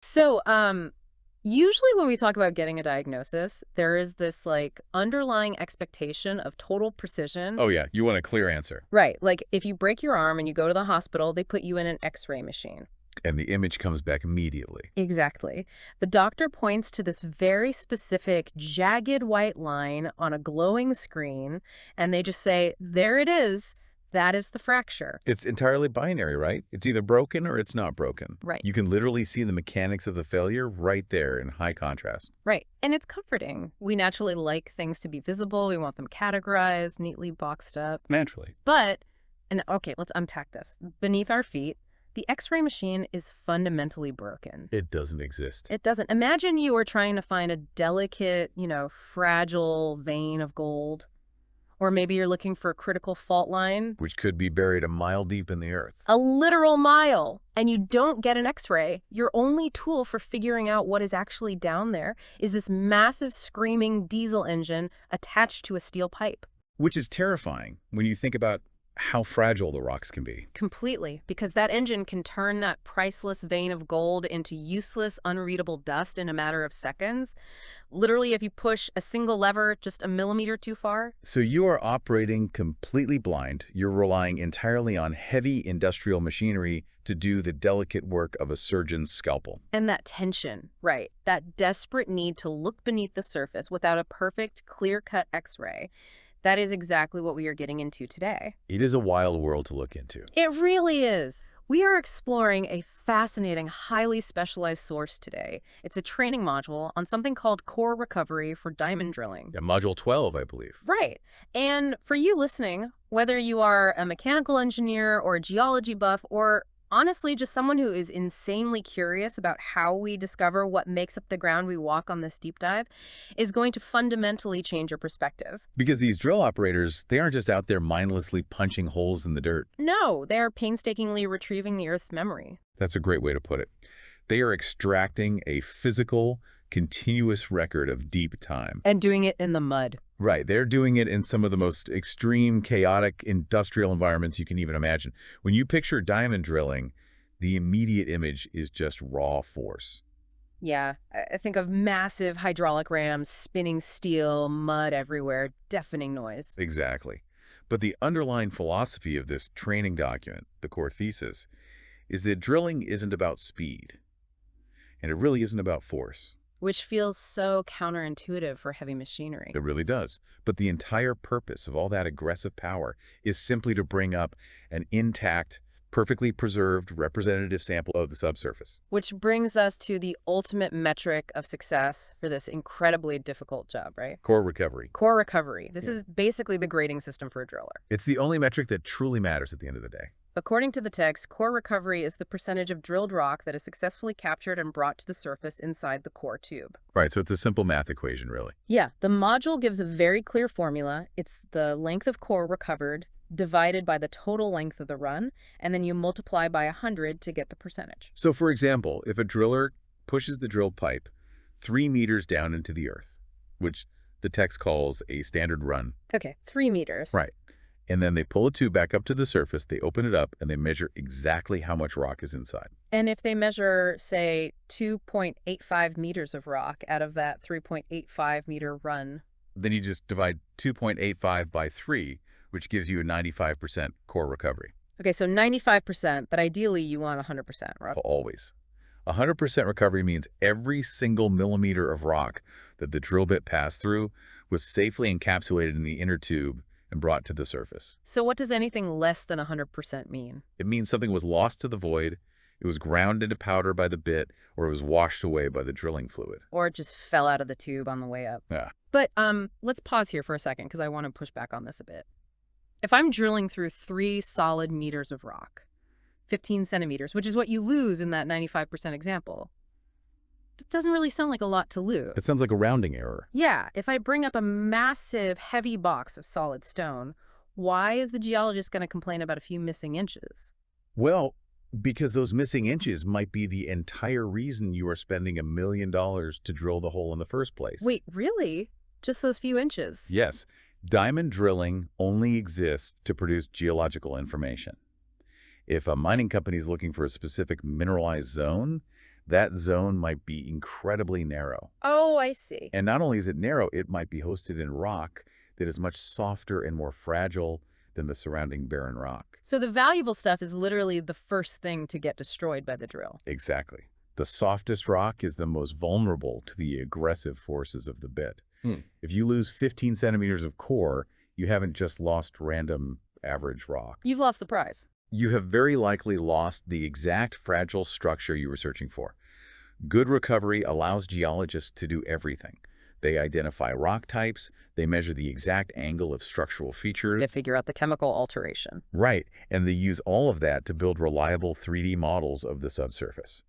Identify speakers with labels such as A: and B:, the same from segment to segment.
A: So, usually when we talk about getting a diagnosis, there is this like underlying expectation of total precision.
B: Oh, yeah, you want a clear answer.
A: Right. Like if you break your arm and you go to the hospital, they put you in an X-ray machine.
B: And the image comes back immediately.
A: Exactly. The doctor points to this very specific jagged white line on a glowing screen, and they just say, there it is. That is the fracture.
B: It's entirely binary, right? It's either broken or it's not broken.
A: Right.
B: You can literally see the mechanics of the failure right there in high contrast.
A: Right. And it's comforting. We naturally like things to be visible. We want them categorized, neatly boxed up.
B: Naturally.
A: But, and okay, let's unpack this. Beneath our feet, the X-ray machine is fundamentally broken.
B: It doesn't exist.
A: It doesn't. Imagine you were trying to find a delicate, fragile vein of gold. Or maybe you're looking for a critical fault line.
B: Which could be buried a mile deep in the earth.
A: A literal mile. And you don't get an X-ray. Your only tool for figuring out what is actually down there is this massive screaming diesel engine attached to a steel pipe.
B: Which is terrifying when you think about how fragile the rocks can be.
A: Completely, because that engine can turn that priceless vein of gold into useless, unreadable dust in a matter of seconds. Literally, if you push a single lever just a millimeter too far.
B: So you are operating completely blind. You're relying entirely on heavy industrial machinery to do the delicate work of a surgeon's scalpel.
A: And that tension, right, that desperate need to look beneath the surface without a perfect, clear-cut X-ray. That is exactly what we are getting into today.
B: It is a wild world to look into.
A: It really is. We are exploring a fascinating, highly specialized source today. It's a training module on something called core recovery for diamond drilling.
B: Yeah, Module 12, I believe.
A: Right. And for you listening, whether you are a mechanical engineer or a geology buff or honestly just someone who is insanely curious about how we discover what makes up the ground we walk on this deep dive, is going to fundamentally change your perspective.
B: Because these drill operators, they aren't just out there mindlessly punching holes in the dirt.
A: No, they are painstakingly retrieving the Earth's memory.
B: That's a great way to put it. They are extracting a physical, continuous record of deep time.
A: And doing it in the mud.
B: Right. They're doing it in some of the most extreme, chaotic industrial environments you can even imagine. When you picture diamond drilling, the immediate image is just raw force.
A: Yeah, I think of massive hydraulic rams, spinning steel, mud everywhere, deafening noise.
B: Exactly. But the underlying philosophy of this training document, the core thesis, is that drilling isn't about speed. And it really isn't about force.
A: Which feels so counterintuitive for heavy machinery.
B: It really does. But the entire purpose of all that aggressive power is simply to bring up an intact, perfectly preserved representative sample of the subsurface.
A: Which brings us to the ultimate metric of success for this incredibly difficult job, right?
B: Core recovery.
A: Core recovery. This
B: Yeah.
A: is basically the grading system for a driller.
B: It's the only metric that truly matters at the end of the day.
A: According to the text, core recovery is the percentage of drilled rock that is successfully captured and brought to the surface inside the core tube.
B: Right, so it's a simple math equation, really.
A: Yeah, the module gives a very clear formula. It's the length of core recovered divided by the total length of the run, and then you multiply by 100 to get the percentage.
B: So, for example, if a driller pushes the drill pipe 3 meters down into the earth, which the text calls a standard run.
A: Okay, 3 meters.
B: Right. And then they pull a tube back up to the surface, they open it up, and they measure exactly how much rock is inside.
A: And if they measure, say, 2.85 meters of rock out of that 3.85 meter run.
B: Then you just divide 2.85 by 3, which gives you a 95% core recovery.
A: Okay, so 95%, but ideally you want 100%, right?
B: Always. 100% recovery means every single millimeter of rock that the drill bit passed through was safely encapsulated in the inner tube and brought to the surface.
A: So what does anything less than 100% mean?
B: It means something was lost to the void, it was ground into powder by the bit, or it was washed away by the drilling fluid.
A: Or it just fell out of the tube on the way up.
B: Yeah.
A: But let's pause here for a second because I want to push back on this a bit. If I'm drilling through 3 solid meters of rock, 15 centimeters, which is what you lose in that 95% example, it doesn't really sound like a lot to lose.
B: It sounds like a rounding error.
A: Yeah, if I bring up a massive, heavy box of solid stone, why is the geologist going to complain about a few missing inches?
B: Well, because those missing inches might be the entire reason you are spending $1 million to drill the hole in the first place.
A: Wait, really? Just those few inches?
B: Yes. Diamond drilling only exists to produce geological information. If a mining company is looking for a specific mineralized zone, that zone might be incredibly narrow.
A: Oh, I see.
B: And not only is it narrow, it might be hosted in rock that is much softer and more fragile than the surrounding barren rock.
A: So the valuable stuff is literally the first thing to get destroyed by the drill.
B: Exactly. The softest rock is the most vulnerable to the aggressive forces of the bit. If you lose 15 centimeters of core, you haven't just lost random average rock.
A: You've lost the prize.
B: You have very likely lost the exact fragile structure you were searching for. Good recovery allows geologists to do everything. They identify rock types, they measure the exact angle of structural features.
A: To figure out the chemical alteration.
B: Right, and they use all of that to build reliable 3D models of the subsurface.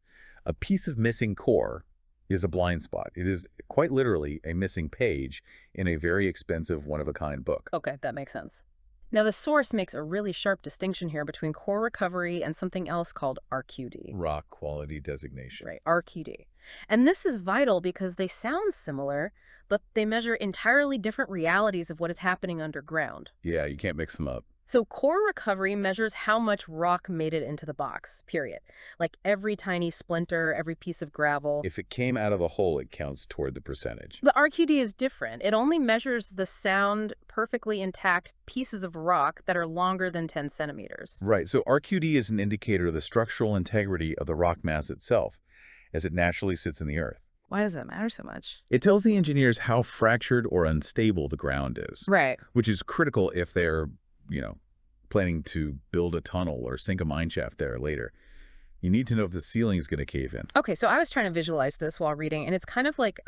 B: A piece of missing core is a blind spot. It is quite literally a missing page in a very expensive one-of-a-kind book.
A: Okay, that makes sense. Now, the source makes a really sharp distinction here between core recovery and something else called RQD.
B: Rock quality designation.
A: Right, RQD. And this is vital because they sound similar, but they measure entirely different realities of what is happening underground.
B: Yeah, you can't mix them up.
A: So core recovery measures how much rock made it into the box, period. Like every tiny splinter, every piece of gravel.
B: If it came out of the hole, it counts toward the percentage.
A: The RQD is different. It only measures the sound, perfectly intact pieces of rock that are longer than 10 centimeters.
B: Right, so RQD is an indicator of the structural integrity of the rock mass itself, as it naturally sits in the earth.
A: Why does that matter so much?
B: It tells the engineers how fractured or unstable the ground is,
A: Right.
B: which is critical if they're, planning to build a tunnel or sink a mine shaft there later. You need to know if the ceiling is going to cave in.
A: Okay, so I was trying to visualize this while reading, and it's kind of like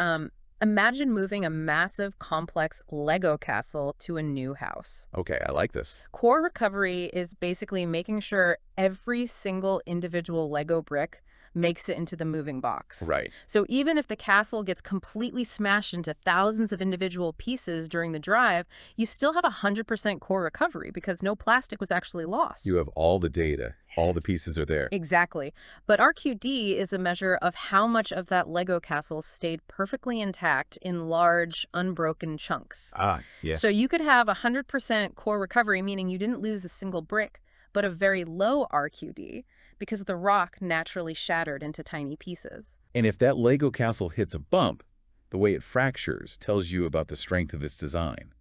A: imagine moving a massive, complex Lego castle to a new house.
B: Okay, I like this.
A: Core recovery is basically making sure every single individual Lego brick makes it into the moving box.
B: Right.
A: So even if the castle gets completely smashed into thousands of individual pieces during the drive, you still have 100% core recovery because no plastic was actually lost.
B: You have all the data. All the pieces are there.
A: Exactly. But RQD is a measure of how much of that Lego castle stayed perfectly intact in large, unbroken chunks.
B: Ah, yes.
A: So you could have 100% core recovery, meaning you didn't lose a single brick, but a very low RQD, because the rock naturally shattered into tiny pieces.
B: And if that Lego castle hits a bump, the way it fractures tells you about the strength of its design.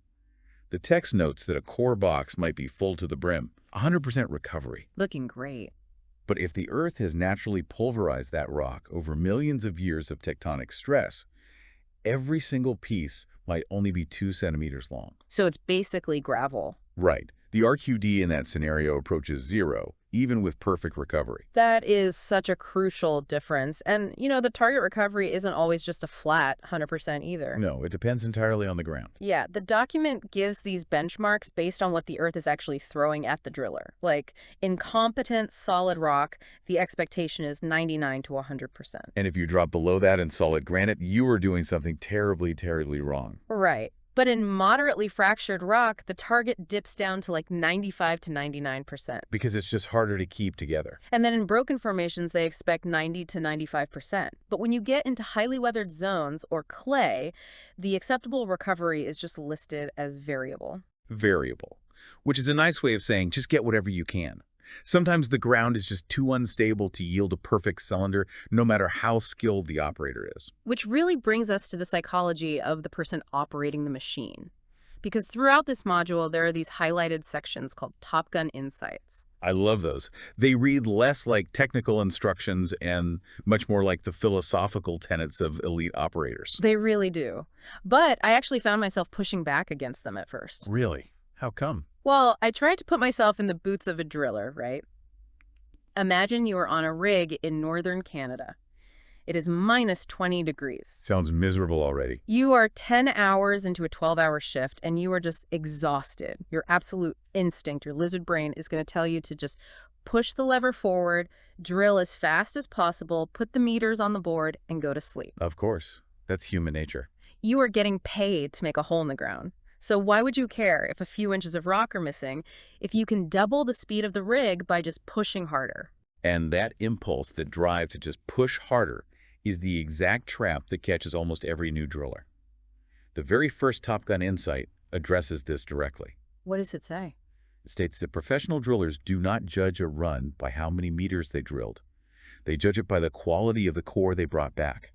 B: The text notes that a core box might be full to the brim, 100% recovery.
A: Looking great.
B: But if the Earth has naturally pulverized that rock over millions of years of tectonic stress, every single piece might only be 2 centimeters long.
A: So it's basically gravel.
B: Right. The RQD in that scenario approaches 0, even with perfect recovery.
A: That is such a crucial difference. And, the target recovery isn't always just a flat 100% either.
B: No, it depends entirely on the ground.
A: Yeah, the document gives these benchmarks based on what the Earth is actually throwing at the driller. Like, in competent, solid rock, the expectation is 99 to 100%.
B: And if you drop below that in solid granite, you are doing something terribly, terribly wrong.
A: Right. But in moderately fractured rock, the target dips down to like 95 to 99%.
B: Because it's just harder to keep together.
A: And then in broken formations, they expect 90 to 95%. But when you get into highly weathered zones or clay, the acceptable recovery is just listed as variable.
B: Variable, which is a nice way of saying just get whatever you can. Sometimes the ground is just too unstable to yield a perfect cylinder, no matter how skilled the operator is.
A: Which really brings us to the psychology of the person operating the machine. Because throughout this module, there are these highlighted sections called Top Gun Insights.
B: I love those. They read less like technical instructions and much more like the philosophical tenets of elite operators.
A: They really do. But I actually found myself pushing back against them at first.
B: Really? How come?
A: Well, I tried to put myself in the boots of a driller, right? Imagine you are on a rig in northern Canada. It is minus 20 degrees.
B: Sounds miserable already.
A: You are 10 hours into a 12-hour shift, and you are just exhausted. Your absolute instinct, your lizard brain, is going to tell you to just push the lever forward, drill as fast as possible, put the meters on the board, and go to sleep.
B: Of course. That's human nature.
A: You are getting paid to make a hole in the ground. So why would you care if a few inches of rock are missing if you can double the speed of the rig by just pushing harder?
B: And that impulse, that drive to just push harder, is the exact trap that catches almost every new driller. The very first Top Gun Insight addresses this directly.
A: What does it say?
B: It states that professional drillers do not judge a run by how many meters they drilled. They judge it by the quality of the core they brought back.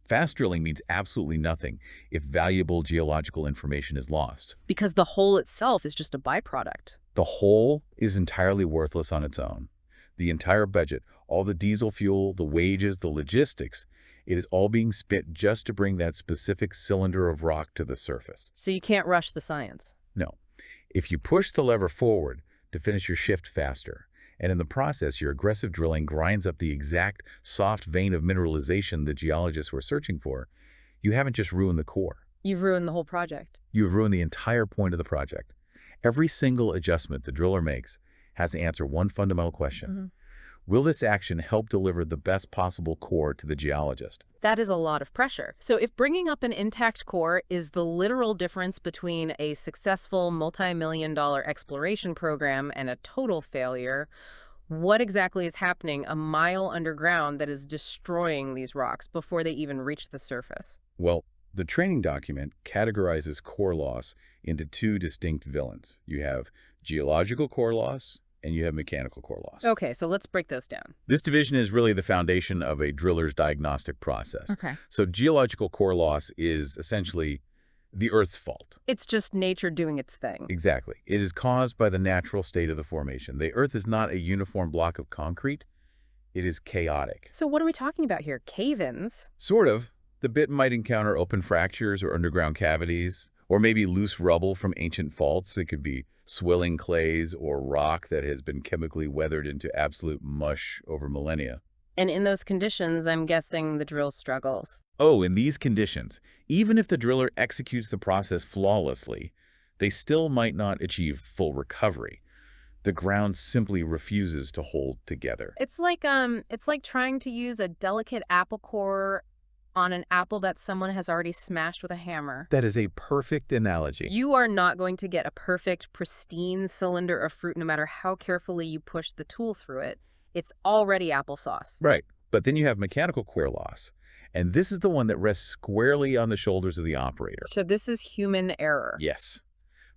B: Fast drilling means absolutely nothing if valuable geological information is lost.
A: Because the hole itself is just a byproduct.
B: The hole is entirely worthless on its own. The entire budget, all the diesel fuel, the wages, the logistics, it is all being spent just to bring that specific cylinder of rock to the surface.
A: So you can't rush the science.
B: No. If you push the lever forward to finish your shift faster, and in the process your aggressive drilling grinds up the exact soft vein of mineralization the geologists were searching for, you haven't just ruined the core.
A: You've ruined the whole project.
B: You've ruined the entire point of the project. Every single adjustment the driller makes has to answer one fundamental question. Will this action help deliver the best possible core to the geologist?
A: That is a lot of pressure. So if bringing up an intact core is the literal difference between a successful multi-million-dollar exploration program and a total failure, what exactly is happening a mile underground that is destroying these rocks before they even reach the surface?
B: Well, the training document categorizes core loss into two distinct villains. You have geological core loss and you have mechanical core loss.
A: Okay, so let's break those down.
B: This division is really the foundation of a driller's diagnostic process.
A: Okay.
B: So geological core loss is essentially the Earth's fault.
A: It's just nature doing its thing.
B: Exactly. It is caused by the natural state of the formation. The Earth is not a uniform block of concrete. It is chaotic.
A: So what are we talking about here? Cave-ins?
B: Sort of. The bit might encounter open fractures or underground cavities, or maybe loose rubble from ancient faults. It could be swilling clays or rock that has been chemically weathered into absolute mush over millennia.
A: And in those conditions, I'm guessing the drill struggles.
B: Oh, in these conditions, even if the driller executes the process flawlessly, they still might not achieve full recovery. The ground simply refuses to hold together.
A: It's like trying to use a delicate apple core on an apple that someone has already smashed with a hammer.
B: That is a perfect analogy.
A: You are not going to get a perfect, pristine cylinder of fruit no matter how carefully you push the tool through it. It's already applesauce.
B: Right. But then you have mechanical core loss. And this is the one that rests squarely on the shoulders of the operator.
A: So this is human error.
B: Yes.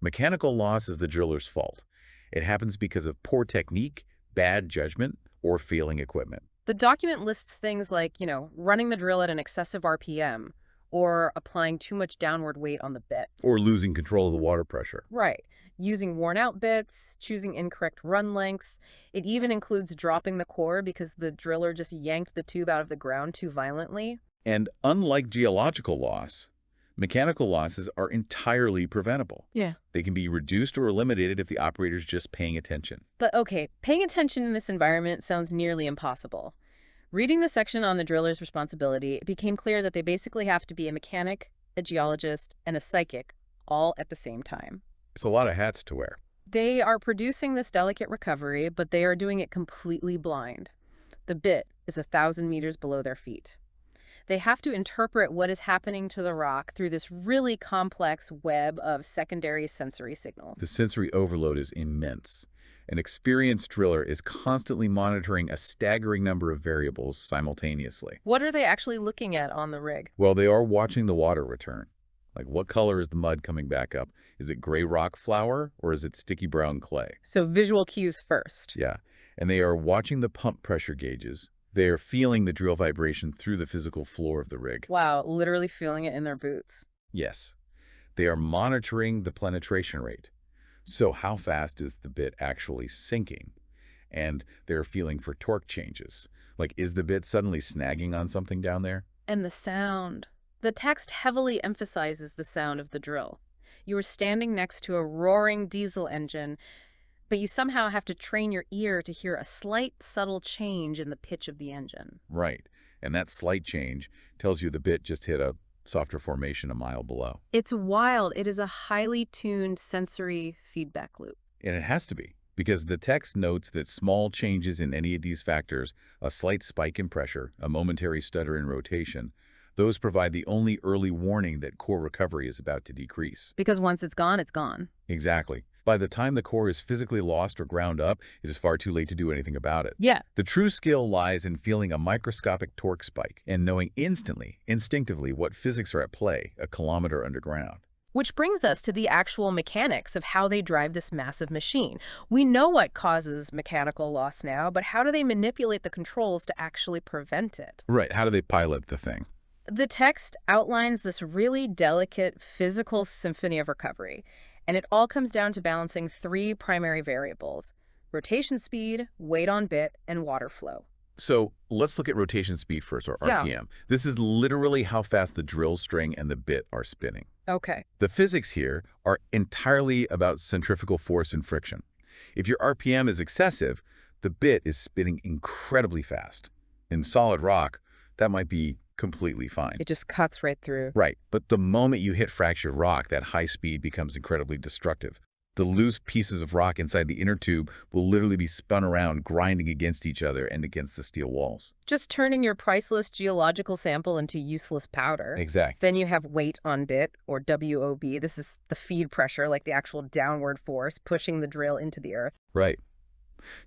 B: Mechanical loss is the driller's fault. It happens because of poor technique, bad judgment, or failing equipment.
A: The document lists things like, running the drill at an excessive RPM or applying too much downward weight on the bit.
B: Or losing control of the water pressure.
A: Right. Using worn-out bits, choosing incorrect run lengths. It even includes dropping the core because the driller just yanked the tube out of the ground too violently.
B: And unlike geological loss, mechanical losses are entirely preventable.
A: Yeah.
B: They can be reduced or eliminated if the operator's just paying attention.
A: But okay, paying attention in this environment sounds nearly impossible. Reading the section on the driller's responsibility, it became clear that they basically have to be a mechanic, a geologist, and a psychic all at the same time.
B: It's a lot of hats to wear.
A: They are producing this delicate recovery, but they are doing it completely blind. The bit is 1,000 meters below their feet. They have to interpret what is happening to the rock through this really complex web of secondary sensory signals.
B: The sensory overload is immense. An experienced driller is constantly monitoring a staggering number of variables simultaneously.
A: What are they actually looking at on the rig?
B: Well, they are watching the water return. Like, what color is the mud coming back up? Is it gray rock flour or is it sticky brown clay?
A: So visual cues first.
B: Yeah, and they are watching the pump pressure gauges. They are feeling the drill vibration through the physical floor of the rig.
A: Wow, literally feeling it in their boots.
B: Yes. They are monitoring the penetration rate. So how fast is the bit actually sinking? And they're feeling for torque changes. Like, is the bit suddenly snagging on something down there?
A: And the sound. The text heavily emphasizes the sound of the drill. You are standing next to a roaring diesel engine, but you somehow have to train your ear to hear a slight, subtle change in the pitch of the engine.
B: Right. And that slight change tells you the bit just hit a softer formation a mile below.
A: It's wild. It is a highly tuned sensory feedback loop.
B: And it has to be, because the text notes that small changes in any of these factors, a slight spike in pressure, a momentary stutter in rotation, those provide the only early warning that core recovery is about to decrease.
A: Because once it's gone, it's gone.
B: Exactly. By the time the core is physically lost or ground up, it is far too late to do anything about it.
A: Yeah.
B: The true skill lies in feeling a microscopic torque spike and knowing instantly, instinctively, what physics are at play a kilometer underground.
A: Which brings us to the actual mechanics of how they drive this massive machine. We know what causes mechanical loss now, but how do they manipulate the controls to actually prevent it?
B: Right. How do they pilot the thing?
A: The text outlines this really delicate physical symphony of recovery, and it all comes down to balancing three primary variables: rotation speed, weight on bit, and water flow.
B: So let's look at rotation speed first, or
A: Yeah.
B: RPM. This is literally how fast the drill string and the bit are spinning.
A: Okay.
B: The physics here are entirely about centrifugal force and friction. If your RPM is excessive, the bit is spinning incredibly fast. In solid rock, that might be completely fine.
A: It just cuts right through.
B: Right, but the moment you hit fractured rock, that high speed becomes incredibly destructive. The loose pieces of rock inside the inner tube will literally be spun around, grinding against each other and against the steel walls.
A: Just turning your priceless geological sample into useless powder.
B: Exact.
A: Then you have weight on bit, or WOB. This is the feed pressure, like the actual downward force pushing the drill into the earth.
B: Right.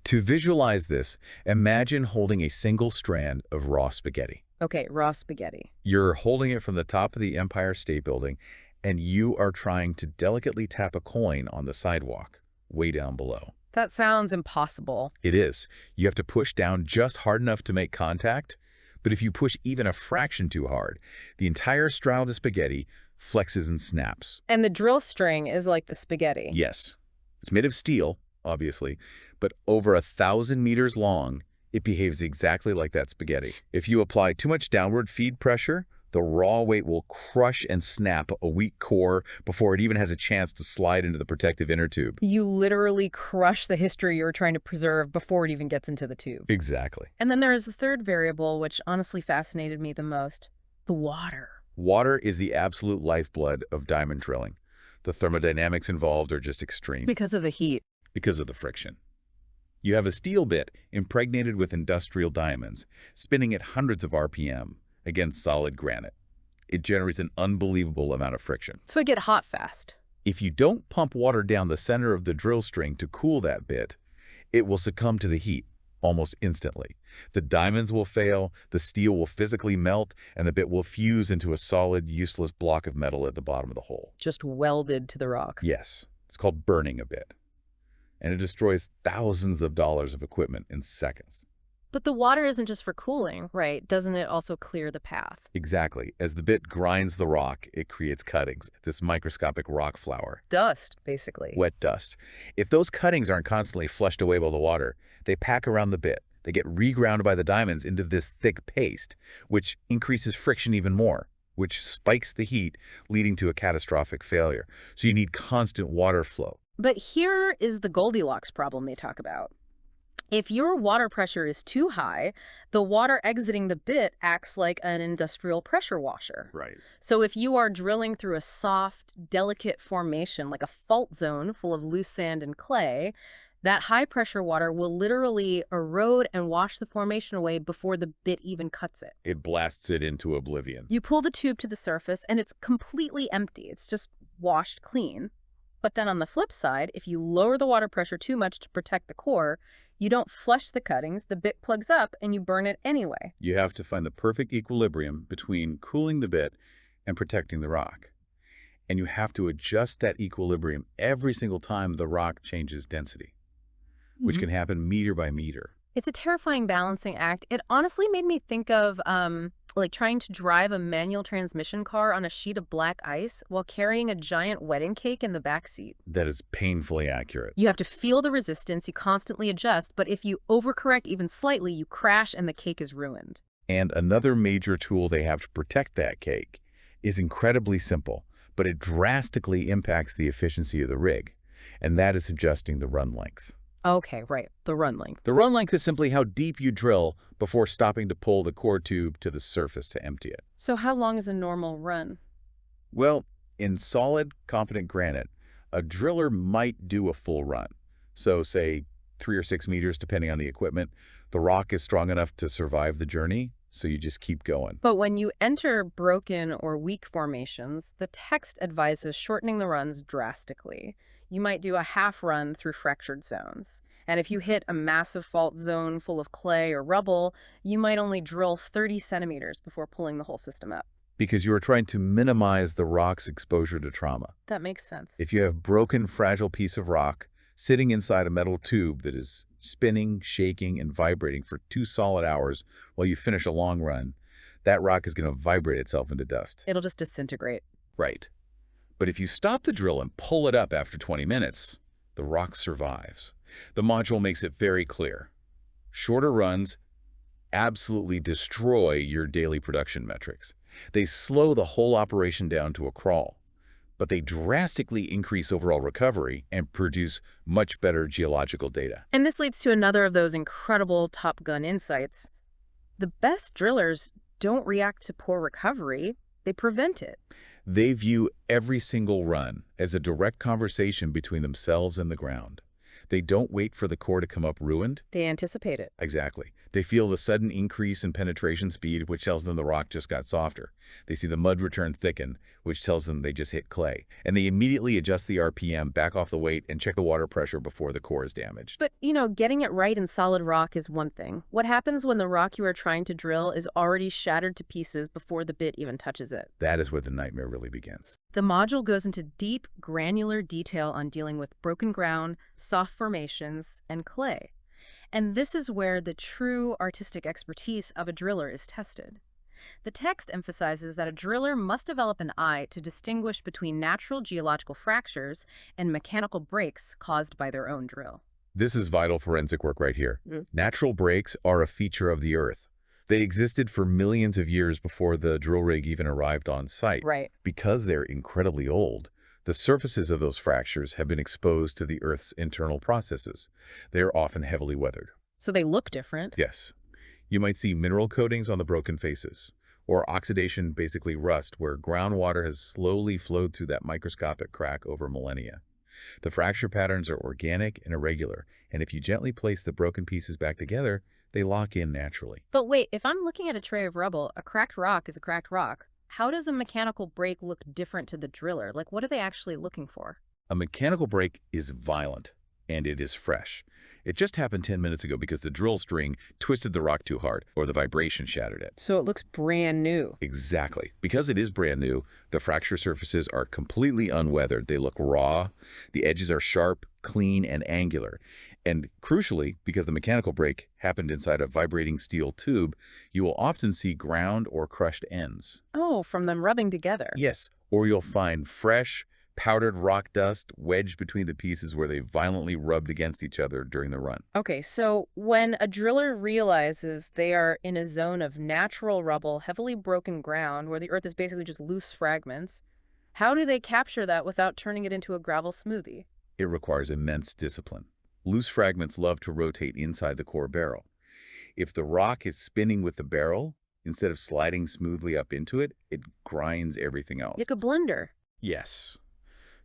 B: To visualize this, imagine holding a single strand of raw spaghetti.
A: Okay, raw spaghetti.
B: You're holding it from the top of the Empire State Building, and you are trying to delicately tap a coin on the sidewalk, way down below.
A: That sounds impossible.
B: It is. You have to push down just hard enough to make contact, but if you push even a fraction too hard, the entire strand of spaghetti flexes and snaps.
A: And the drill string is like the spaghetti.
B: Yes, it's made of steel, obviously, but over 1,000 meters long, it behaves exactly like that spaghetti. If you apply too much downward feed pressure, the raw weight will crush and snap a weak core before it even has a chance to slide into the protective inner tube.
A: You literally crush the history you're trying to preserve before it even gets into the tube.
B: Exactly.
A: And then there is the third variable, which honestly fascinated me the most: the water.
B: Water is the absolute lifeblood of diamond drilling. The thermodynamics involved are just extreme
A: Because of the heat.
B: because of the friction. You have a steel bit impregnated with industrial diamonds, spinning at hundreds of RPM against solid granite. It generates an unbelievable amount of friction.
A: So it get hot fast.
B: If you don't pump water down the center of the drill string to cool that bit, it will succumb to the heat almost instantly. The diamonds will fail, the steel will physically melt, and the bit will fuse into a solid, useless block of metal at the bottom of the hole.
A: Just welded to the rock.
B: Yes, it's called burning a bit. And it destroys thousands of dollars of equipment in seconds.
A: But the water isn't just for cooling, right? Doesn't it also clear the path?
B: Exactly. As the bit grinds the rock, it creates cuttings, this microscopic rock flour.
A: Dust, basically.
B: Wet dust. If those cuttings aren't constantly flushed away by the water, they pack around the bit. They get reground by the diamonds into this thick paste, which increases friction even more, which spikes the heat, leading to a catastrophic failure. So you need constant water flow.
A: But here is the Goldilocks problem they talk about. If your water pressure is too high, the water exiting the bit acts like an industrial pressure washer.
B: Right.
A: So if you are drilling through a soft, delicate formation, like a fault zone full of loose sand and clay, that high-pressure water will literally erode and wash the formation away before the bit even cuts it.
B: It blasts it into oblivion.
A: You pull the tube to the surface, and it's completely empty. It's just washed clean. But then on the flip side, if you lower the water pressure too much to protect the core, you don't flush the cuttings, the bit plugs up, and you burn it anyway.
B: You have to find the perfect equilibrium between cooling the bit and protecting the rock. And you have to adjust that equilibrium every single time the rock changes density, which can happen meter by meter.
A: It's a terrifying balancing act. It honestly made me think of like trying to drive a manual transmission car on a sheet of black ice while carrying a giant wedding cake in the back seat.
B: That is painfully accurate.
A: You have to feel the resistance, you constantly adjust, but if you overcorrect even slightly, you crash and the cake is ruined.
B: And another major tool they have to protect that cake is incredibly simple, but it drastically impacts the efficiency of the rig, and that is adjusting the run length.
A: Okay, right, the run length.
B: The run length is simply how deep you drill before stopping to pull the core tube to the surface to empty it.
A: So how long is a normal run?
B: Well, in solid, competent granite, a driller might do a full run. So say 3 or 6 meters, depending on the equipment. The rock is strong enough to survive the journey, so you just keep going.
A: But when you enter broken or weak formations, the text advises shortening the runs drastically. You might do a half run through fractured zones. And if you hit a massive fault zone full of clay or rubble, you might only drill 30 centimeters before pulling the whole system up.
B: because you are trying to minimize the rock's exposure to trauma.
A: That makes sense.
B: If you have broken, fragile piece of rock sitting inside a metal tube that is spinning, shaking, and vibrating for 2 solid hours while you finish a long run, that rock is going to vibrate itself into dust.
A: It'll just disintegrate.
B: Right. But if you stop the drill and pull it up after 20 minutes, the rock survives. The module makes it very clear. Shorter runs absolutely destroy your daily production metrics. They slow the whole operation down to a crawl, but they drastically increase overall recovery and produce much better geological data.
A: And this leads to another of those incredible Top Gun insights. The best drillers don't react to poor recovery, they prevent it.
B: They view every single run as a direct conversation between themselves and the ground. They don't wait for the core to come up ruined.
A: They anticipate it.
B: Exactly. They feel the sudden increase in penetration speed, which tells them the rock just got softer. They see the mud return thicken, which tells them they just hit clay. And they immediately adjust the RPM, back off the weight, and check the water pressure before the core is damaged.
A: But, getting it right in solid rock is one thing. What happens when the rock you are trying to drill is already shattered to pieces before the bit even touches it?
B: That is where the nightmare really begins.
A: The module goes into deep, granular detail on dealing with broken ground, soft formations, and clay. And this is where the true artistic expertise of a driller is tested. The text emphasizes that a driller must develop an eye to distinguish between natural geological fractures and mechanical breaks caused by their own drill.
B: This is vital forensic work right here. Natural breaks are a feature of the Earth. They existed for millions of years before the drill rig even arrived on site.
A: Right.
B: Because they're incredibly old, the surfaces of those fractures have been exposed to the Earth's internal processes. They are often heavily weathered.
A: So they look different.
B: Yes. You might see mineral coatings on the broken faces, or oxidation, basically rust, where groundwater has slowly flowed through that microscopic crack over millennia. The fracture patterns are organic and irregular, and if you gently place the broken pieces back together, they lock in naturally.
A: But wait, if I'm looking at a tray of rubble, a cracked rock is a cracked rock. How does a mechanical break look different to the driller? Like, what are they actually looking for?
B: A mechanical break is violent, and it is fresh. It just happened 10 minutes ago because the drill string twisted the rock too hard, or the vibration shattered it.
A: So it looks brand new.
B: Exactly. Because it is brand new, the fracture surfaces are completely unweathered. They look raw. The edges are sharp, clean, and angular. And crucially, because the mechanical break happened inside a vibrating steel tube, you will often see ground or crushed ends.
A: Oh, from them rubbing together.
B: Yes, or you'll find fresh, powdered rock dust wedged between the pieces where they violently rubbed against each other during the run.
A: Okay, so when a driller realizes they are in a zone of natural rubble, heavily broken ground, where the earth is basically just loose fragments, how do they capture that without turning it into a gravel smoothie?
B: It requires immense discipline. Loose fragments love to rotate inside the core barrel. If the rock is spinning with the barrel, instead of sliding smoothly up into it, it grinds everything else.
A: Like a blender.
B: Yes.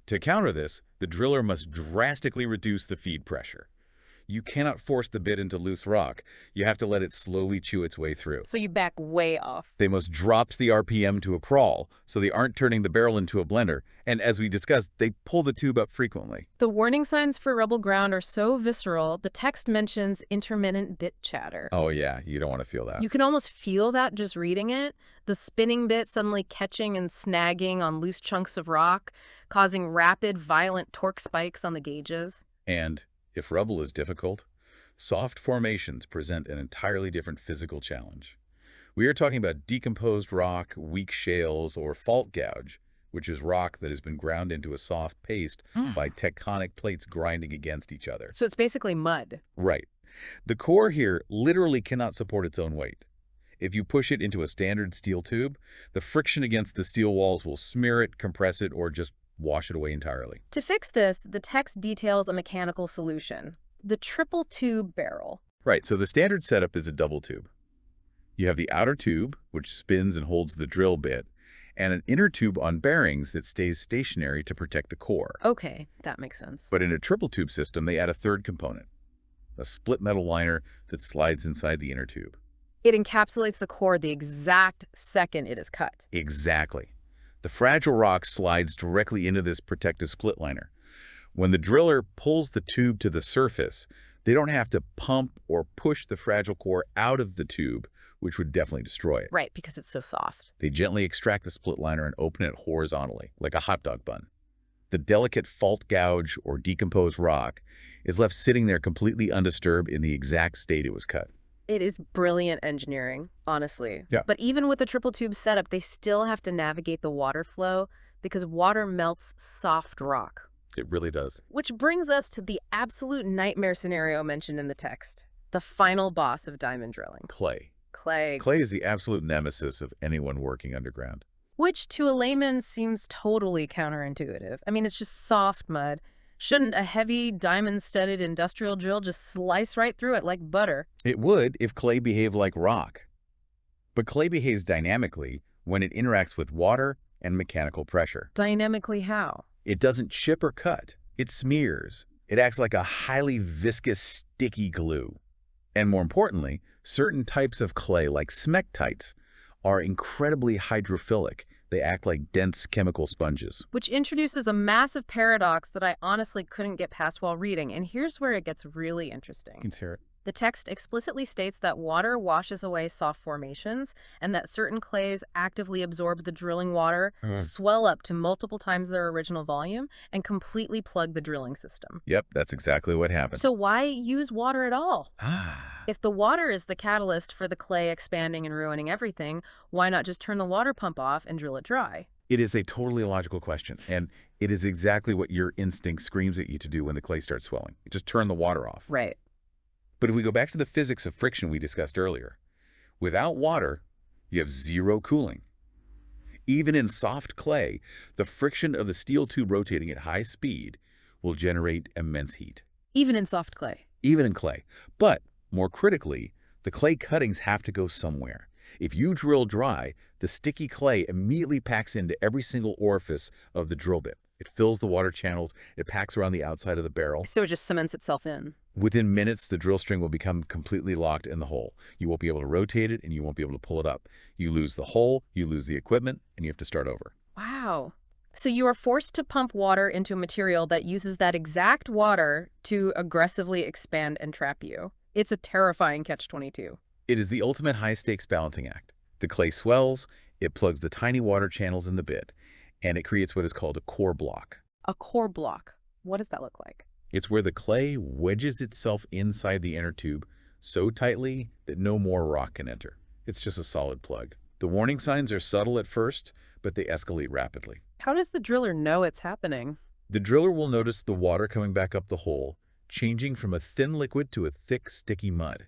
B: To counter this, the driller must drastically reduce the feed pressure. You cannot force the bit into loose rock. You have to let it slowly chew its way through.
A: So you back way off.
B: They must drop the RPM to a crawl, so they aren't turning the barrel into a blender. And as we discussed, they pull the tube up frequently.
A: The warning signs for rubble ground are so visceral, the text mentions intermittent bit chatter.
B: Oh yeah, you don't want to feel that.
A: You can almost feel that just reading it. The spinning bit suddenly catching and snagging on loose chunks of rock, causing rapid, violent torque spikes on the gauges.
B: And if rubble is difficult, soft formations present an entirely different physical challenge. We are talking about decomposed rock, weak shales, or fault gouge, which is rock that has been ground into a soft paste by tectonic plates grinding against each other.
A: So it's basically mud.
B: Right. The core here literally cannot support its own weight. If you push it into a standard steel tube, the friction against the steel walls will smear it, compress it, or just wash it away entirely.
A: To fix this, the text details a mechanical solution: the triple tube barrel.
B: Right, so the standard setup is a double tube. You have the outer tube, which spins and holds the drill bit, and an inner tube on bearings that stays stationary to protect the core.
A: Okay, that makes sense.
B: But in a triple tube system, they add a third component, a split metal liner that slides inside the inner tube.
A: It encapsulates the core the exact second it is cut.
B: Exactly. The fragile rock slides directly into this protective split liner. When the driller pulls the tube to the surface, they don't have to pump or push the fragile core out of the tube, which would definitely destroy it.
A: Right, because it's so soft.
B: They gently extract the split liner and open it horizontally, like a hot dog bun. The delicate fault gouge or decomposed rock is left sitting there completely undisturbed in the exact state it was cut.
A: It is brilliant engineering, honestly.
B: Yeah.
A: But even with the triple tube setup, they still have to navigate the water flow because water melts soft rock.
B: It really does.
A: Which brings us to the absolute nightmare scenario mentioned in the text. The final boss of diamond drilling.
B: Clay.
A: Clay.
B: Clay is the absolute nemesis of anyone working underground.
A: Which to a layman seems totally counterintuitive. I mean, it's just soft mud. Shouldn't a heavy, diamond-studded industrial drill just slice right through it like butter?
B: It would if clay behaved like rock. But clay behaves dynamically when it interacts with water and mechanical pressure.
A: Dynamically how?
B: It doesn't chip or cut. It smears. It acts like a highly viscous, sticky glue. And more importantly, certain types of clay, like smectites, are incredibly hydrophilic. They act like dense chemical sponges.
A: Which introduces a massive paradox that I honestly couldn't get past while reading, and here's where it gets really interesting.
B: Let's hear it.
A: The text explicitly states that water washes away soft formations and that certain clays actively absorb the drilling water, swell up to multiple times their original volume, and completely plug the drilling system.
B: Yep, that's exactly what happened.
A: So why use water at all?
B: Ah.
A: If the water is the catalyst for the clay expanding and ruining everything, why not just turn the water pump off and drill it dry?
B: It is a totally illogical question, and it is exactly what your instinct screams at you to do when the clay starts swelling. Just turn the water off.
A: Right.
B: But if we go back to the physics of friction we discussed earlier, without water, you have zero cooling. Even in soft clay, the friction of the steel tube rotating at high speed will generate immense heat.
A: Even in soft clay.
B: Even in clay. But, more critically, the clay cuttings have to go somewhere. If you drill dry, the sticky clay immediately packs into every single orifice of the drill bit. It fills the water channels, it packs around the outside of the barrel.
A: So it just cements itself in.
B: Within minutes, the drill string will become completely locked in the hole. You won't be able to rotate it, and you won't be able to pull it up. You lose the hole, you lose the equipment, and you have to start over.
A: Wow. So you are forced to pump water into a material that uses that exact water to aggressively expand and trap you. It's a terrifying catch-22.
B: It is the ultimate high-stakes balancing act. The clay swells, it plugs the tiny water channels in the bit, and it creates what is called a core block.
A: A core block. What does that look like?
B: It's where the clay wedges itself inside the inner tube so tightly that no more rock can enter. It's just a solid plug. The warning signs are subtle at first, but they escalate rapidly.
A: How does the driller know it's happening?
B: The driller will notice the water coming back up the hole, changing from a thin liquid to a thick, sticky mud.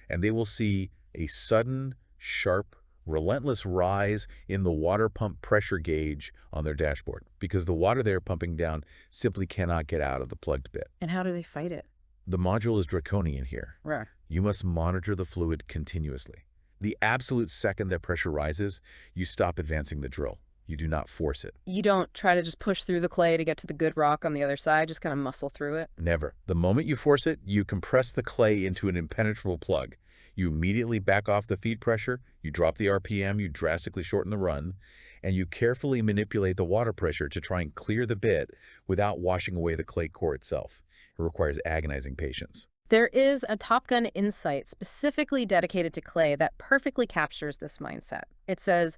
B: And they will see a sudden, sharp, relentless rise in the water pump pressure gauge on their dashboard because the water they're pumping down simply cannot get out of the plugged bit.
A: And how do they fight it?
B: The module is draconian here.
A: Right.
B: You must monitor the fluid continuously. The absolute second that pressure rises, you stop advancing the drill. You do not force it.
A: You don't try to just push through the clay to get to the good rock on the other side, just kind of muscle through it?
B: Never. The moment you force it, you compress the clay into an impenetrable plug. You immediately back off the feed pressure, you drop the RPM, you drastically shorten the run, and you carefully manipulate the water pressure to try and clear the bit without washing away the clay core itself. It requires agonizing patience.
A: There is a Top Gun insight specifically dedicated to clay that perfectly captures this mindset. It says,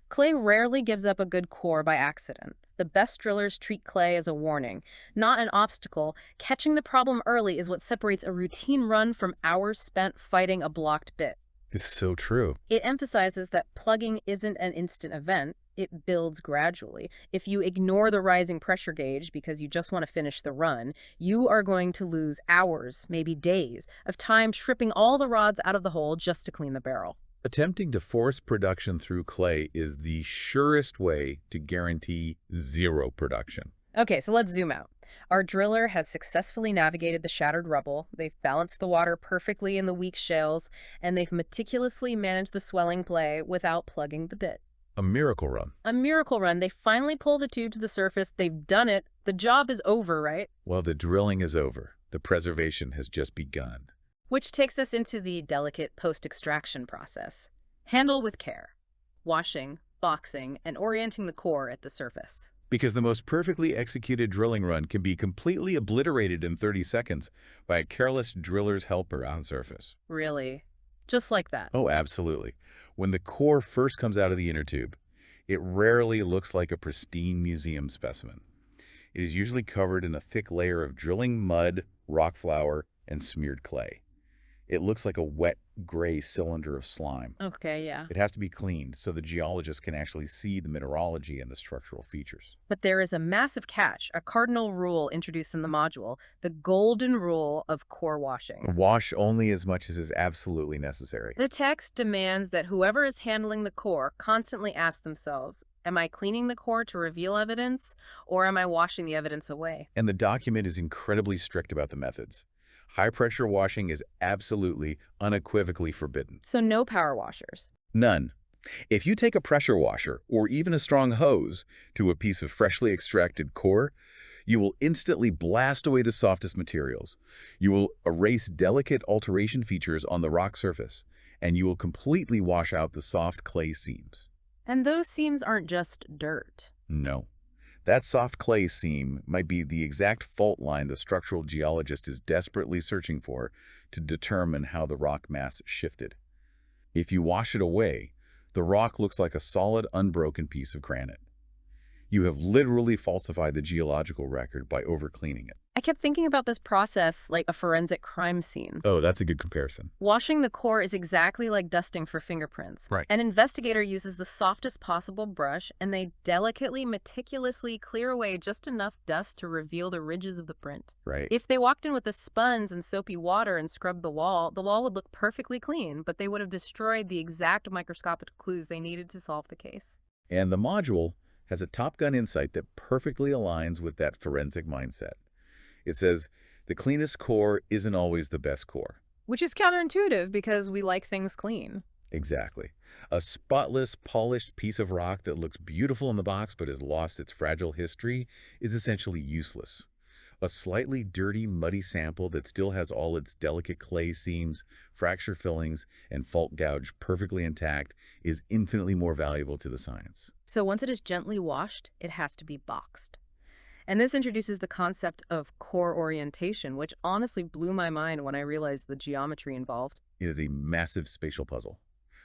A: clay rarely gives up a good core by accident. The best drillers treat clay as a warning, not an obstacle. Catching the problem early is what separates a routine run from hours spent fighting a blocked bit.
B: This is so true.
A: It emphasizes that plugging isn't an instant event. It builds gradually. If you ignore the rising pressure gauge because you just want to finish the run, you are going to lose hours, maybe days, of time stripping all the rods out of the hole just to clean the barrel.
B: Attempting to force production through clay is the surest way to guarantee zero production.
A: Okay, so let's zoom out. Our driller has successfully navigated the shattered rubble, they've balanced the water perfectly in the weak shales, and they've meticulously managed the swelling clay without plugging the bit.
B: A miracle run.
A: A miracle run. They finally pulled the tube to the surface. They've done it. The job is over, right?
B: Well, the drilling is over. The preservation has just begun.
A: Which takes us into the delicate post-extraction process. Handle with care. Washing, boxing, and orienting the core at the surface.
B: Because the most perfectly executed drilling run can be completely obliterated in 30 seconds by a careless driller's helper on surface.
A: Really? Just like that.
B: Oh, absolutely. When the core first comes out of the inner tube, it rarely looks like a pristine museum specimen. It is usually covered in a thick layer of drilling mud, rock flour, and smeared clay. It looks like a wet, gray cylinder of slime.
A: Okay, yeah.
B: It has to be cleaned so the geologist can actually see the mineralogy and the structural features.
A: But there is a massive catch, a cardinal rule introduced in the module, the golden rule of core washing.
B: Wash only as much as is absolutely necessary.
A: The text demands that whoever is handling the core constantly ask themselves, am I cleaning the core to reveal evidence, or am I washing the evidence away?
B: And the document is incredibly strict about the methods. High-pressure washing is absolutely, unequivocally forbidden.
A: So no power washers.
B: None. If you take a pressure washer, or even a strong hose, to a piece of freshly extracted core, you will instantly blast away the softest materials. You will erase delicate alteration features on the rock surface, and you will completely wash out the soft clay seams.
A: And those seams aren't just dirt.
B: No. That soft clay seam might be the exact fault line the structural geologist is desperately searching for to determine how the rock mass shifted. If you wash it away, the rock looks like a solid, unbroken piece of granite. You have literally falsified the geological record by overcleaning it.
A: I kept thinking about this process like a forensic crime scene.
B: Oh, that's a good comparison.
A: Washing the core is exactly like dusting for fingerprints.
B: Right.
A: An investigator uses the softest possible brush, and they delicately, meticulously clear away just enough dust to reveal the ridges of the print.
B: Right.
A: If they walked in with a sponge and soapy water and scrubbed the wall would look perfectly clean, but they would have destroyed the exact microscopic clues they needed to solve the case.
B: And the module has a Top Gun insight that perfectly aligns with that forensic mindset. It says, the cleanest core isn't always the best core.
A: Which is counterintuitive because we like things clean.
B: Exactly. A spotless, polished piece of rock that looks beautiful in the box but has lost its fragile history is essentially useless. A slightly dirty, muddy sample that still has all its delicate clay seams, fracture fillings, and fault gouge perfectly intact is infinitely more valuable to the science.
A: So once it is gently washed, it has to be boxed. And this introduces the concept of core orientation, which honestly blew my mind when I realized the geometry involved.
B: It is a massive spatial puzzle.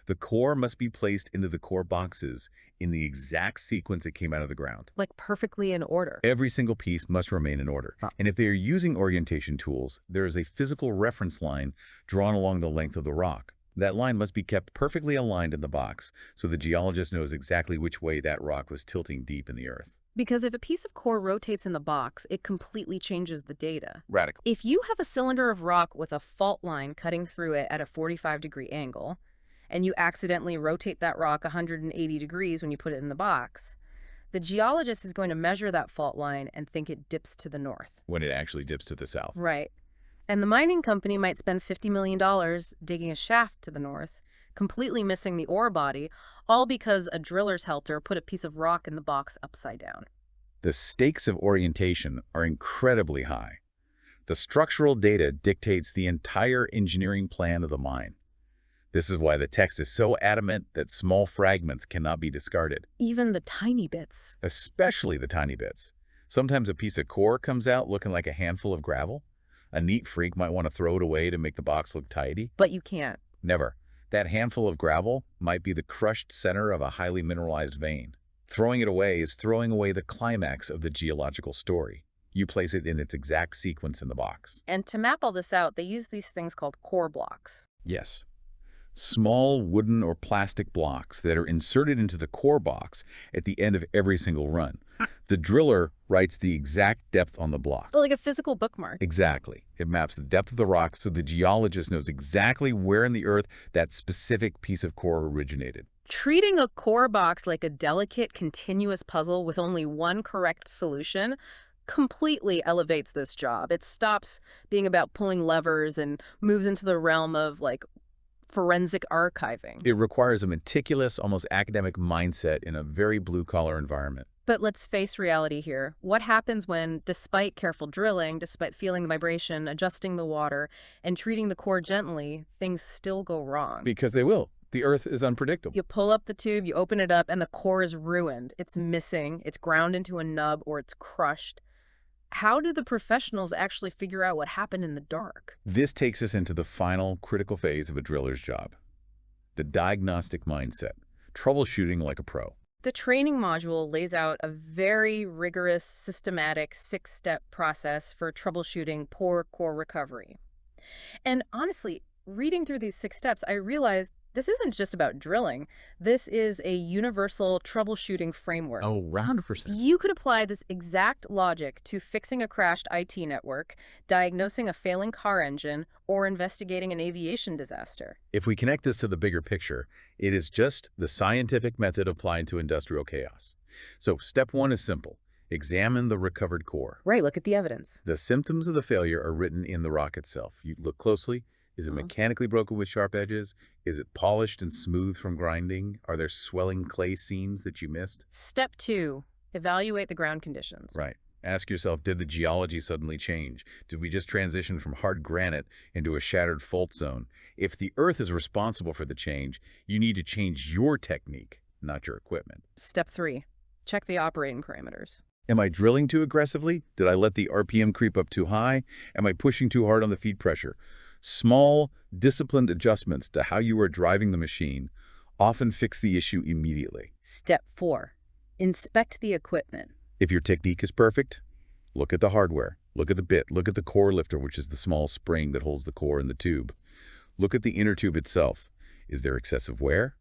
B: The core must be placed into the core boxes in the exact sequence it came out of the ground.
A: Like perfectly in order.
B: Every single piece must remain in order. And if they are using orientation tools, there is a physical reference line drawn along the length of the rock. That line must be kept perfectly aligned in the box so the geologist knows exactly which way that rock was tilting deep in the earth.
A: Because if a piece of core rotates in the box, it completely changes the data.
B: Radical.
A: If you have a cylinder of rock with a fault line cutting through it at a 45-degree angle, and you accidentally rotate that rock 180 degrees when you put it in the box, the geologist is going to measure that fault line and think it dips to the north.
B: When it actually dips to the south.
A: Right. And the mining company might spend $50 million digging a shaft to the north, completely missing the ore body, all because a driller's helper put a piece of rock in the box upside down.
B: The stakes of orientation are incredibly high. The structural data dictates the entire engineering plan of the mine. This is why the text is so adamant that small fragments cannot be discarded.
A: Even the tiny bits.
B: Especially the tiny bits. Sometimes a piece of core comes out looking like a handful of gravel. A neat freak might want to throw it away to make the box look tidy.
A: But you can't.
B: Never. That handful of gravel might be the crushed center of a highly mineralized vein. Throwing it away is throwing away the climax of the geological story. You place it in its exact sequence in the box.
A: And to map all this out, they use these things called core blocks.
B: Yes. Small wooden or plastic blocks that are inserted into the core box at the end of every single run. The driller writes the exact depth on the block.
A: Like a physical bookmark.
B: Exactly. It maps the depth of the rock so the geologist knows exactly where in the earth that specific piece of core originated.
A: Treating a core box like a delicate, continuous puzzle with only one correct solution completely elevates this job. It stops being about pulling levers and moves into the realm of, like, forensic archiving.
B: It requires a meticulous, almost academic mindset in a very blue-collar environment.
A: But let's face reality here. What happens when, despite careful drilling, despite feeling the vibration, adjusting the water, and treating the core gently, things still go wrong?
B: Because they will. The earth is unpredictable.
A: You pull up the tube, you open it up, and the core is ruined. It's missing, it's ground into a nub, or it's crushed. How do the professionals actually figure out what happened in the dark?
B: This takes us into the final critical phase of a driller's job. The diagnostic mindset. Troubleshooting like a pro.
A: The training module lays out a very rigorous, systematic 6-step process for troubleshooting poor core recovery. And honestly, reading through these 6 steps, I realized this isn't just about drilling. This is a universal troubleshooting framework.
B: Oh, 100%.
A: You could apply this exact logic to fixing a crashed IT network, diagnosing a failing car engine, or investigating an aviation disaster.
B: If we connect this to the bigger picture, it is just the scientific method applied to industrial chaos. So step one is simple. Examine the recovered core.
A: Right, look at the evidence.
B: The symptoms of the failure are written in the rock itself. You look closely. Is it mechanically broken with sharp edges? Is it polished and smooth from grinding? Are there swelling clay seams that you missed?
A: Step 2, evaluate the ground conditions.
B: Right. Ask yourself, did the geology suddenly change? Did we just transition from hard granite into a shattered fault zone? If the earth is responsible for the change, you need to change your technique, not your equipment.
A: Step 3, check the operating parameters.
B: Am I drilling too aggressively? Did I let the RPM creep up too high? Am I pushing too hard on the feed pressure? Small, disciplined adjustments to how you are driving the machine often fix the issue immediately.
A: Step 4, inspect the equipment.
B: If your technique is perfect, look at the hardware. Look at the bit. Look at the core lifter, which is the small spring that holds the core in the tube. Look at the inner tube itself. Is there excessive wear?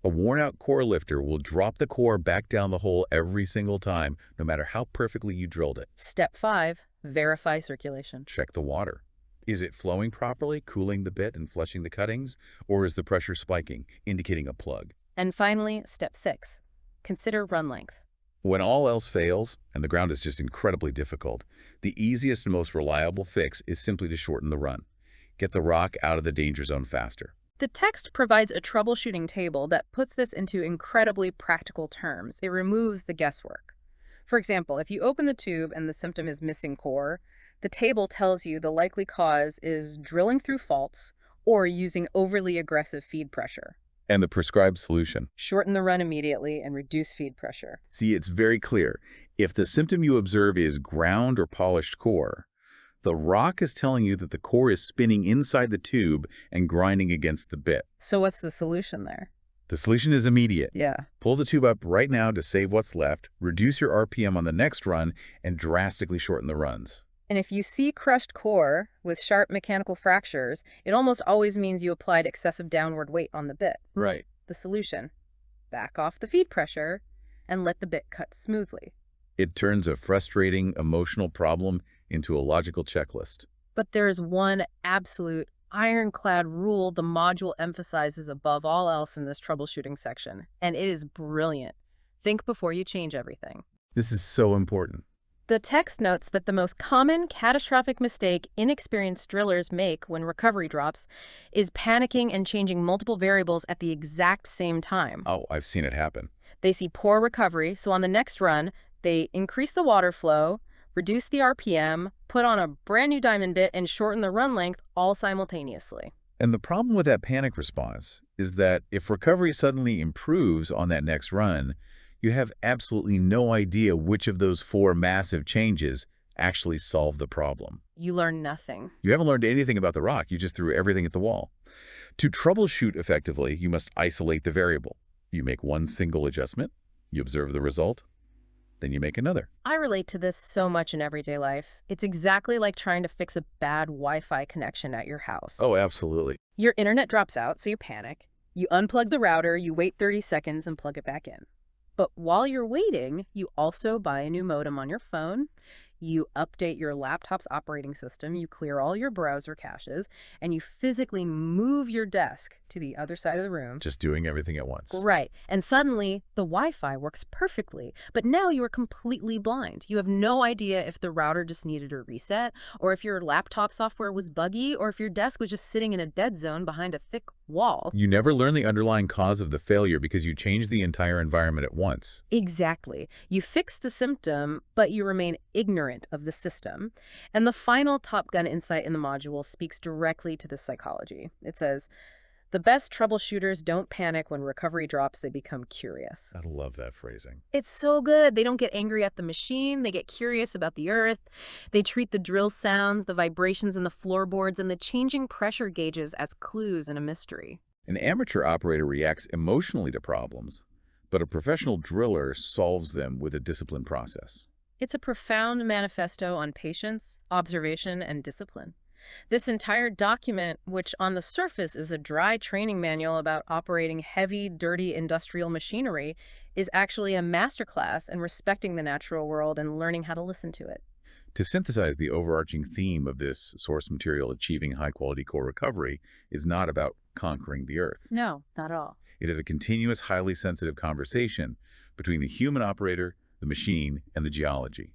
B: A worn-out core lifter will drop the core back down the hole every single time, no matter how perfectly you drilled it.
A: Step 5, verify circulation.
B: Check the water. Is it flowing properly, cooling the bit and flushing the cuttings? Or is the pressure spiking, indicating a plug?
A: And finally, step 6, consider run length.
B: When all else fails, and the ground is just incredibly difficult, the easiest and most reliable fix is simply to shorten the run. Get the rock out of the danger zone faster.
A: The text provides a troubleshooting table that puts this into incredibly practical terms. It removes the guesswork. For example, if you open the tube and the symptom is missing core, the table tells you the likely cause is drilling through faults or using overly aggressive feed pressure.
B: And the prescribed solution?
A: Shorten the run immediately and reduce feed pressure.
B: See, it's very clear. If the symptom you observe is ground or polished core, the rock is telling you that the core is spinning inside the tube and grinding against the bit.
A: So what's the solution there?
B: The solution is immediate.
A: Yeah.
B: Pull the tube up right now to save what's left, reduce your RPM on the next run, and drastically shorten the runs.
A: And if you see crushed core with sharp mechanical fractures, it almost always means you applied excessive downward weight on the bit.
B: Right.
A: The solution: back off the feed pressure and let the bit cut smoothly.
B: It turns a frustrating, emotional problem into a logical checklist.
A: But there's one absolute ironclad rule the module emphasizes above all else in this troubleshooting section, and it is brilliant. Think before you change everything.
B: This is so important.
A: The text notes that the most common catastrophic mistake inexperienced drillers make when recovery drops is panicking and changing multiple variables at the exact same time.
B: Oh, I've seen it happen.
A: They see poor recovery, so on the next run, they increase the water flow, reduce the RPM, put on a brand new diamond bit, and shorten the run length all simultaneously.
B: And the problem with that panic response is that if recovery suddenly improves on that next run, you have absolutely no idea which of those 4 massive changes actually solve the problem.
A: You learn nothing.
B: You haven't learned anything about the rock. You just threw everything at the wall. To troubleshoot effectively, you must isolate the variable. You make one single adjustment, you observe the result, then you make another.
A: I relate to this so much in everyday life. It's exactly like trying to fix a bad Wi-Fi connection at your house.
B: Oh, absolutely.
A: Your internet drops out, so you panic. You unplug the router, you wait 30 seconds and plug it back in. But while you're waiting, you also buy a new modem on your phone, you update your laptop's operating system, you clear all your browser caches, and you physically move your desk to the other side of the room.
B: Just doing everything at once.
A: Right. And suddenly, the Wi-Fi works perfectly. But now you are completely blind. You have no idea if the router just needed a reset, or if your laptop software was buggy, or if your desk was just sitting in a dead zone behind a thick wall.
B: You never learn the underlying cause of the failure because you change the entire environment at once.
A: Exactly. You fix the symptom, but you remain ignorant of the system. And the final Top Gun insight in the module speaks directly to this psychology. It says, the best troubleshooters don't panic when recovery drops, they become curious.
B: I love that phrasing.
A: It's so good. They don't get angry at the machine. They get curious about the earth. They treat the drill sounds, the vibrations in the floorboards, and the changing pressure gauges as clues in a mystery.
B: An amateur operator reacts emotionally to problems, but a professional driller solves them with a disciplined process.
A: It's a profound manifesto on patience, observation, and discipline. This entire document, which on the surface is a dry training manual about operating heavy, dirty industrial machinery, is actually a masterclass in respecting the natural world and learning how to listen to it.
B: To synthesize the overarching theme of this source material, achieving high-quality core recovery is not about conquering the Earth.
A: No, not at all.
B: It is a continuous, highly sensitive conversation between the human operator, the machine, and the geology.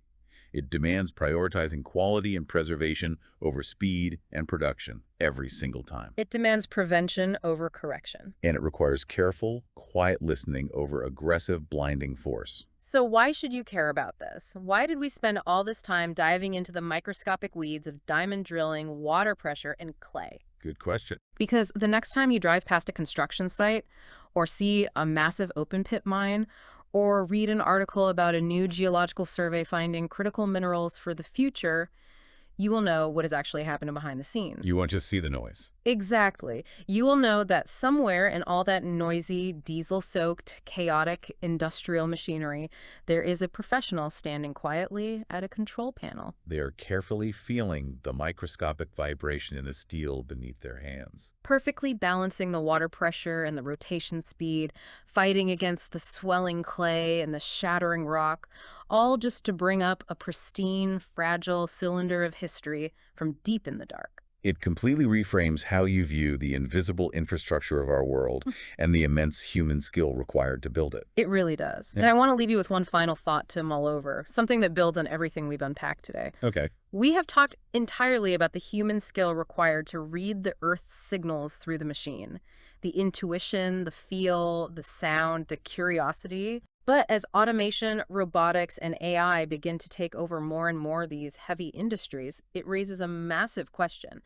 B: It demands prioritizing quality and preservation over speed and production every single time.
A: It demands prevention over correction.
B: And it requires careful, quiet listening over aggressive, blinding force.
A: So why should you care about this? Why did we spend all this time diving into the microscopic weeds of diamond drilling, water pressure, and clay?
B: Good question.
A: Because the next time you drive past a construction site or see a massive open pit mine or read an article about a new geological survey finding critical minerals for the future, you will know what is actually happening behind the scenes.
B: You won't just see the noise.
A: Exactly. You will know that somewhere in all that noisy, diesel-soaked, chaotic industrial machinery, there is a professional standing quietly at a control panel.
B: They are carefully feeling the microscopic vibration in the steel beneath their hands.
A: Perfectly balancing the water pressure and the rotation speed, fighting against the swelling clay and the shattering rock, all just to bring up a pristine, fragile cylinder of history from deep in the dark.
B: It completely reframes how you view the invisible infrastructure of our world and the immense human skill required to build it.
A: It really does.
B: Yeah.
A: And I want to leave you with one final thought to mull over, something that builds on everything we've unpacked today.
B: Okay.
A: We have talked entirely about the human skill required to read the Earth's signals through the machine. The intuition, the feel, the sound, the curiosity. But as automation, robotics, and AI begin to take over more and more of these heavy industries, it raises a massive question.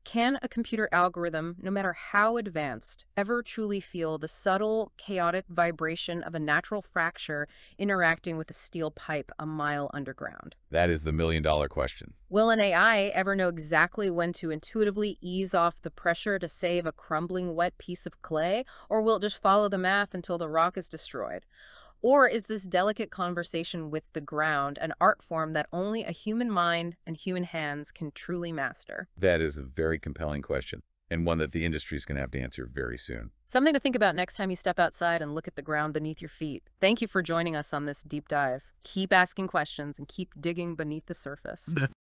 A: Can a computer algorithm, no matter how advanced, ever truly feel the subtle, chaotic vibration of a natural fracture interacting with a steel pipe a mile underground?
B: That is the million-dollar question.
A: Will an AI ever know exactly when to intuitively ease off the pressure to save a crumbling wet piece of clay, or will it just follow the math until the rock is destroyed? Or is this delicate conversation with the ground an art form that only a human mind and human hands can truly master?
B: That is a very compelling question, and one that the industry is going to have to answer very soon.
A: Something to think about next time you step outside and look at the ground beneath your feet. Thank you for joining us on this deep dive. Keep asking questions and keep digging beneath the surface.